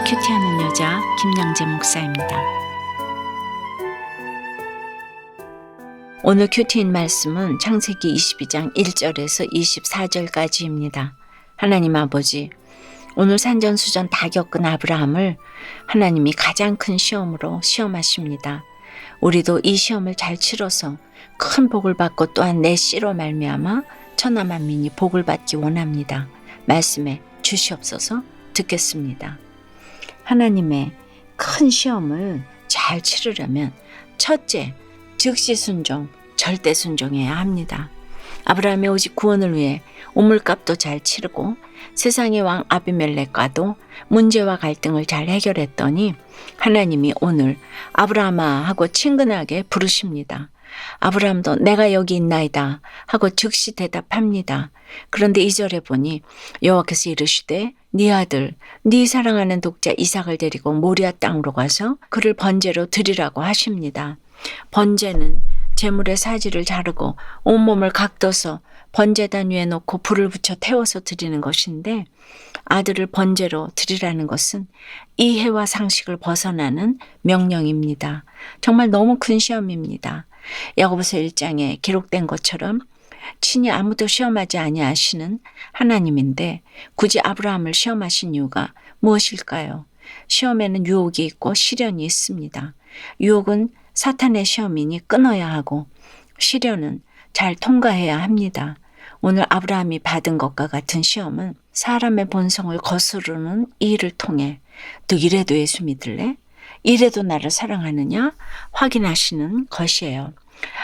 큐티하는 여자 김양재 목사입니다. 오늘 큐티인 말씀은 창세기 22장 1절에서 24절까지입니다. 하나님 아버지, 오늘 산전수전 다 겪은 아브라함을 하나님이 가장 큰 시험으로 시험하십니다. 우리도 이 시험을 잘 치러서 큰 복을 받고 또한 내 씨로 말미암아 천하 만민이 복을 받기 원합니다. 말씀에 주시옵소서. 듣겠습니다. 하나님의 큰 시험을 잘 치르려면 첫째, 즉시 순종, 절대 순종해야 합니다. 아브라함이 오직 구원을 위해 우물값도 잘 치르고 세상의 왕 아비멜렉과도 문제와 갈등을 잘 해결했더니 하나님이 오늘 아브라함아 하고 친근하게 부르십니다. 아브라함도 내가 여기 있나이다 하고 즉시 대답합니다. 그런데 2절에 보니 여호와께서 이르시되 네 아들 네 사랑하는 독자 이삭을 데리고 모리아 땅으로 가서 그를 번제로 드리라고 하십니다. 번제는 제물의 사지를 자르고 온몸을 각도서 번제단 위에 놓고 불을 붙여 태워서 드리는 것인데 아들을 번제로 드리라는 것은 이해와 상식을 벗어나는 명령입니다. 정말 너무 큰 시험입니다. 야고보서 1장에 기록된 것처럼 친히 아무도 시험하지 아니하시는 하나님인데 굳이 아브라함을 시험하신 이유가 무엇일까요? 시험에는 유혹이 있고 시련이 있습니다. 유혹은 사탄의 시험이니 끊어야 하고 시련은 잘 통과해야 합니다. 오늘 아브라함이 받은 것과 같은 시험은 사람의 본성을 거스르는 이 일을 통해 또 이래도 예수 믿을래? 이래도 나를 사랑하느냐? 확인하시는 것이에요.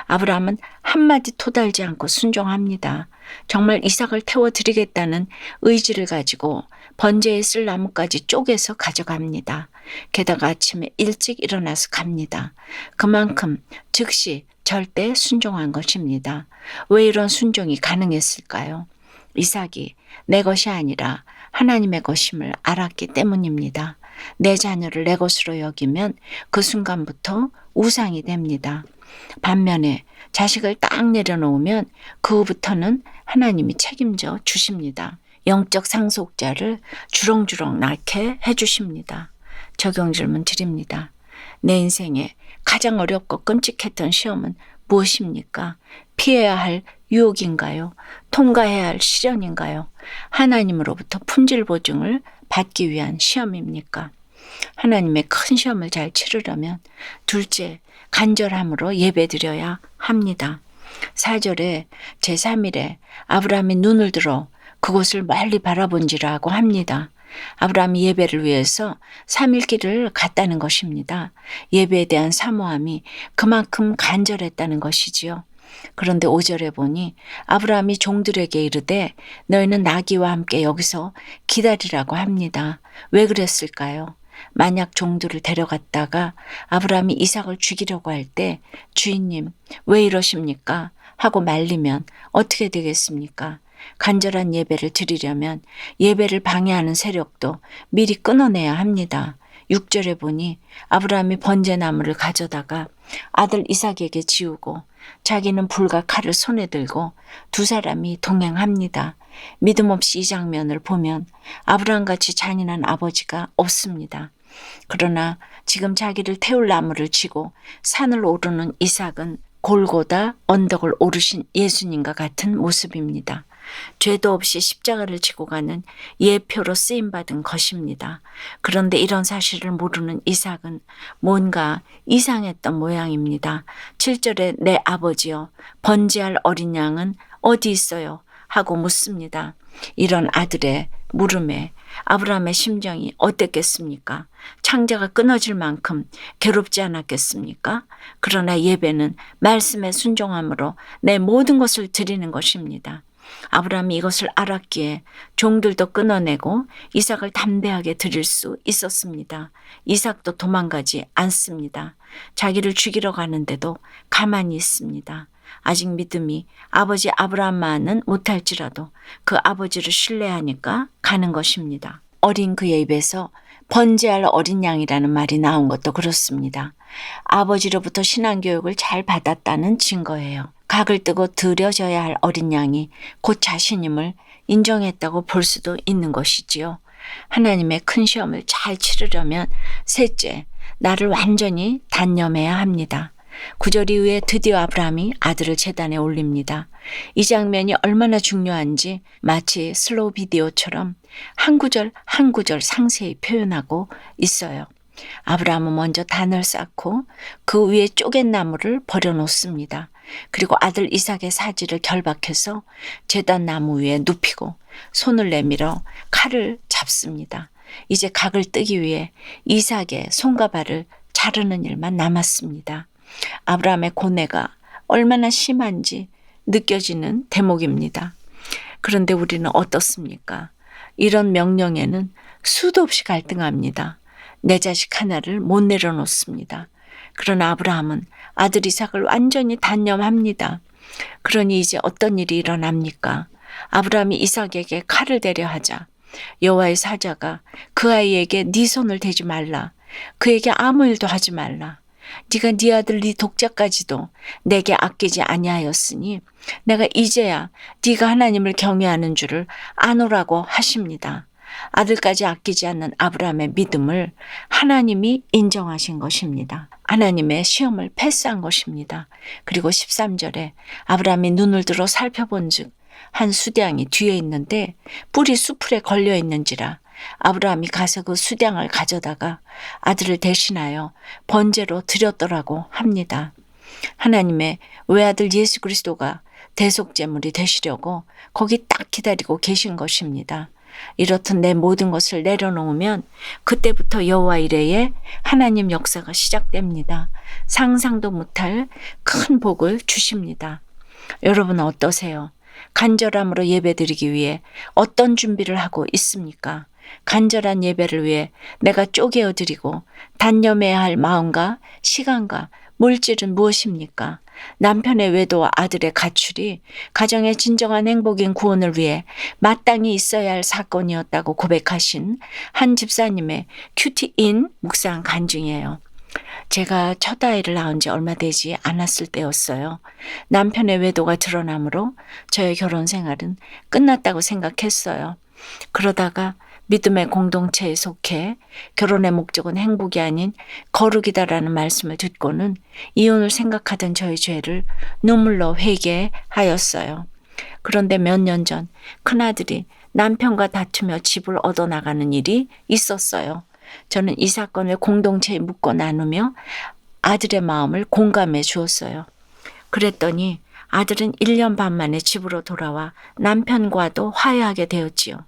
아브라함은 한마디 토달지 않고 순종합니다. 정말 이삭을 태워드리겠다는 의지를 가지고 번제에 쓸 나무까지 쪼개서 가져갑니다. 게다가 아침에 일찍 일어나서 갑니다. 그만큼 즉시 절대 순종한 것입니다. 왜 이런 순종이 가능했을까요? 이삭이 내 것이 아니라 하나님의 것임을 알았기 때문입니다. 내 자녀를 내 것으로 여기면 그 순간부터 우상이 됩니다. 반면에 자식을 딱 내려놓으면 그 후부터는 하나님이 책임져 주십니다. 영적 상속자를 주렁주렁 낳게 해주십니다. 적용 질문 드립니다. 내 인생에 가장 어렵고 끔찍했던 시험은 무엇입니까? 피해야 할 유혹인가요? 통과해야 할 시련인가요? 하나님으로부터 품질 보증을 받기 위한 시험입니까? 하나님의 큰 시험을 잘 치르려면 둘째, 간절함으로 예배드려야 합니다. 4절에 제3일에 아브라함이 눈을 들어 그곳을 멀리 바라본지라고 합니다. 아브라함이 예배를 위해서 3일 길을 갔다는 것입니다. 예배에 대한 사모함이 그만큼 간절했다는 것이지요. 그런데 5절에 보니 아브라함이 종들에게 이르되 너희는 나귀와 함께 여기서 기다리라고 합니다. 왜 그랬을까요? 만약 종들을 데려갔다가 아브라함이 이삭을 죽이려고 할 때 주인님 왜 이러십니까? 하고 말리면 어떻게 되겠습니까? 간절한 예배를 드리려면 예배를 방해하는 세력도 미리 끊어내야 합니다. 6절에 보니 아브라함이 번제나무를 가져다가 아들 이삭에게 지우고 자기는 불과 칼을 손에 들고 두 사람이 동행합니다. 믿음 없이 이 장면을 보면 아브라함같이 잔인한 아버지가 없습니다. 그러나 지금 자기를 태울 나무를 쥐고 산을 오르는 이삭은 골고다 언덕을 오르신 예수님과 같은 모습입니다. 죄도 없이 십자가를 지고 가는 예표로 쓰임받은 것입니다. 그런데 이런 사실을 모르는 이삭은 뭔가 이상했던 모양입니다. 7절에 내 아버지여 번제할 어린 양은 어디 있어요? 하고 묻습니다. 이런 아들의 물음에 아브라함의 심정이 어땠겠습니까? 창자가 끊어질 만큼 괴롭지 않았겠습니까? 그러나 예배는 말씀에 순종함으로 내 모든 것을 드리는 것입니다. 아브라함이 이것을 알았기에 종들도 끊어내고 이삭을 담대하게 드릴 수 있었습니다. 이삭도 도망가지 않습니다. 자기를 죽이러 가는데도 가만히 있습니다. 아직 믿음이 아버지 아브라함만은 못할지라도 그 아버지를 신뢰하니까 가는 것입니다. 어린 그의 입에서 번제할 어린 양이라는 말이 나온 것도 그렇습니다. 아버지로부터 신앙교육을 잘 받았다는 증거예요. 각을 뜨고 드려져야 할 어린 양이 곧 자신임을 인정했다고 볼 수도 있는 것이지요. 하나님의 큰 시험을 잘 치르려면 셋째, 나를 완전히 단념해야 합니다. 9절 이후에 드디어 아브라함이 아들을 제단에 올립니다. 이 장면이 얼마나 중요한지 마치 슬로우 비디오처럼 한 구절 한 구절 상세히 표현하고 있어요. 아브라함은 먼저 단을 쌓고 그 위에 쪼갠 나무를 버려놓습니다. 그리고 아들 이삭의 사지를 결박해서 제단 나무 위에 눕히고 손을 내밀어 칼을 잡습니다. 이제 각을 뜨기 위해 이삭의 손과 발을 자르는 일만 남았습니다. 아브라함의 고뇌가 얼마나 심한지 느껴지는 대목입니다. 그런데 우리는 어떻습니까? 이런 명령에는 수도 없이 갈등합니다. 내 자식 하나를 못 내려놓습니다. 그러나 아브라함은 아들 이삭을 완전히 단념합니다. 그러니 이제 어떤 일이 일어납니까? 아브라함이 이삭에게 칼을 대려 하자 여호와의 사자가 그 아이에게 네 손을 대지 말라. 그에게 아무 일도 하지 말라. 네가 네 아들 네 독자까지도 내게 아끼지 아니하였으니 내가 이제야 네가 하나님을 경외하는 줄을 아노라고 하십니다. 아들까지 아끼지 않는 아브라함의 믿음을 하나님이 인정하신 것입니다. 하나님의 시험을 패스한 것입니다. 그리고 13절에 아브라함이 눈을 들어 살펴본 즉 한 수량이 뒤에 있는데 뿔이 수풀에 걸려 있는지라 아브라함이 가서 그 수량을 가져다가 아들을 대신하여 번제로 드렸더라고 합니다. 하나님의 외아들 예수 그리스도가 대속제물이 되시려고 거기 딱 기다리고 계신 것입니다. 이렇듯 내 모든 것을 내려놓으면 그때부터 여호와 이레의 하나님 역사가 시작됩니다. 상상도 못할 큰 복을 주십니다. 여러분은 어떠세요? 간절함으로 예배드리기 위해 어떤 준비를 하고 있습니까? 간절한 예배를 위해 내가 쪼개어 드리고 단념해야 할 마음과 시간과 물질은 무엇입니까? 남편의 외도와 아들의 가출이 가정의 진정한 행복인 구원을 위해 마땅히 있어야 할 사건이었다고 고백하신 한 집사님의 큐티인 묵상 간증이에요. 제가 첫 아이를 낳은 지 얼마 되지 않았을 때였어요. 남편의 외도가 드러나므로 저의 결혼 생활은 끝났다고 생각했어요. 그러다가 믿음의 공동체에 속해 결혼의 목적은 행복이 아닌 거룩이다라는 말씀을 듣고는 이혼을 생각하던 저의 죄를 눈물로 회개하였어요. 그런데 몇 년 전 큰아들이 남편과 다투며 집을 얻어나가는 일이 있었어요. 저는 이 사건을 공동체에 묻고 나누며 아들의 마음을 공감해 주었어요. 그랬더니 아들은 1년 반 만에 집으로 돌아와 남편과도 화해하게 되었지요.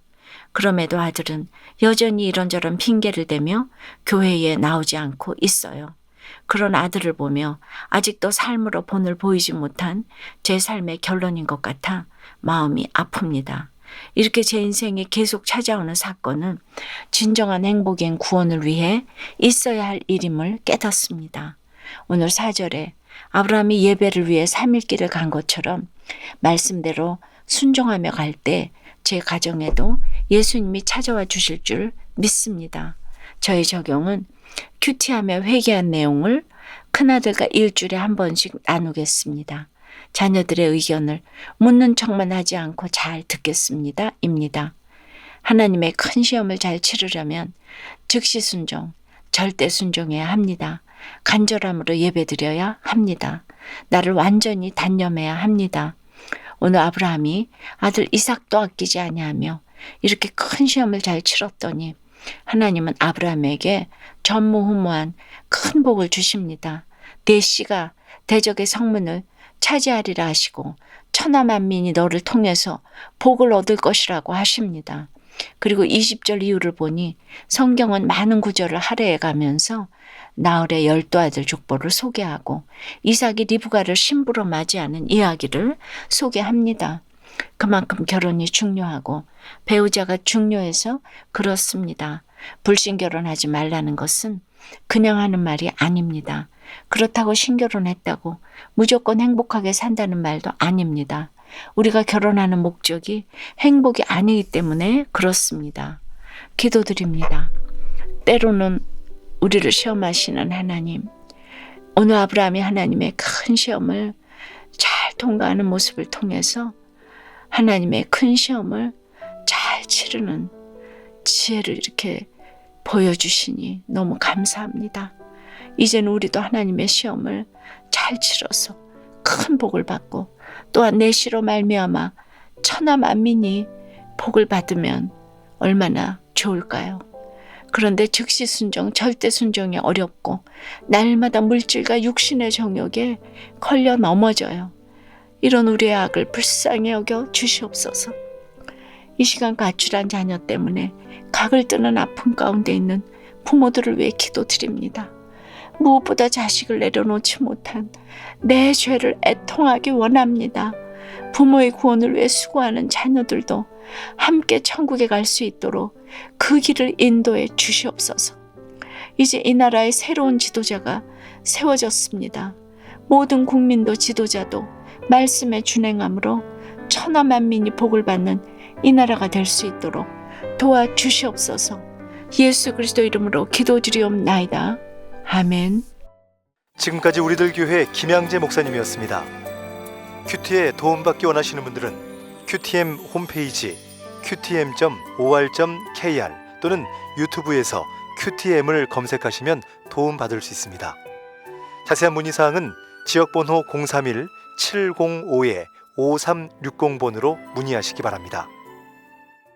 그럼에도 아들은 여전히 이런저런 핑계를 대며 교회에 나오지 않고 있어요. 그런 아들을 보며 아직도 삶으로 본을 보이지 못한 제 삶의 결론인 것 같아 마음이 아픕니다. 이렇게 제 인생에 계속 찾아오는 사건은 진정한 행복인 구원을 위해 있어야 할 일임을 깨닫습니다. 오늘 4절에 아브라함이 예배를 위해 3일 길을 간 것처럼 말씀대로 순종하며 갈 때 제 가정에도 예수님이 찾아와 주실 줄 믿습니다. 저의 적용은 큐티하며 회개한 내용을 큰아들과 일주일에 한 번씩 나누겠습니다. 자녀들의 의견을 묻는 척만 하지 않고 잘 듣겠습니다. 입니다. 하나님의 큰 시험을 잘 치르려면 즉시 순종, 절대 순종해야 합니다. 간절함으로 예배드려야 합니다. 나를 완전히 단념해야 합니다. 오늘 아브라함이 아들 이삭도 아끼지 아니하며 이렇게 큰 시험을 잘 치렀더니 하나님은 아브라함에게 전무후무한 큰 복을 주십니다. 내 씨가 대적의 성문을 차지하리라 하시고 천하만민이 너를 통해서 복을 얻을 것이라고 하십니다. 그리고 20절 이후를 보니 성경은 많은 구절을 할애해 가면서 나홀의 12아들 족보를 소개하고 이삭이 리브가를 신부로 맞이하는 이야기를 소개합니다. 그만큼 결혼이 중요하고 배우자가 중요해서 그렇습니다. 불신 결혼하지 말라는 것은 그냥 하는 말이 아닙니다. 그렇다고 신결혼했다고 무조건 행복하게 산다는 말도 아닙니다. 우리가 결혼하는 목적이 행복이 아니기 때문에 그렇습니다. 기도드립니다. 때로는 우리를 시험하시는 하나님, 오늘 아브라함이 하나님의 큰 시험을 잘 통과하는 모습을 통해서 하나님의 큰 시험을 잘 치르는 지혜를 이렇게 보여주시니 너무 감사합니다. 이제는 우리도 하나님의 시험을 잘 치러서 큰 복을 받고 또한 내시로 말미암아 천하 만민이 복을 받으면 얼마나 좋을까요? 그런데 즉시 순종, 절대 순종이 어렵고 날마다 물질과 육신의 정욕에 걸려 넘어져요. 이런 우리의 악을 불쌍히 여겨 주시옵소서. 이 시간 가출한 자녀 때문에 각을 뜨는 아픔 가운데 있는 부모들을 위해 기도드립니다. 무엇보다 자식을 내려놓지 못한 내 죄를 애통하기 원합니다. 부모의 구원을 위해 수고하는 자녀들도 함께 천국에 갈 수 있도록 그 길을 인도해 주시옵소서. 이제 이 나라의 새로운 지도자가 세워졌습니다. 모든 국민도 지도자도 말씀에 준행함으로 천하 만민이 복을 받는 이 나라가 될 수 있도록 도와주시옵소서. 예수 그리스도 이름으로 기도드리옵나이다. 아멘. 지금까지 우리들 교회 김양재 목사님이었습니다. 큐티에 도움받기 원하시는 분들은 QTM 홈페이지 qtm.or.kr 또는 유튜브에서 QTM을 검색하시면 도움받을 수 있습니다. 자세한 문의사항은 지역번호 031-705-5360번으로 문의하시기 바랍니다.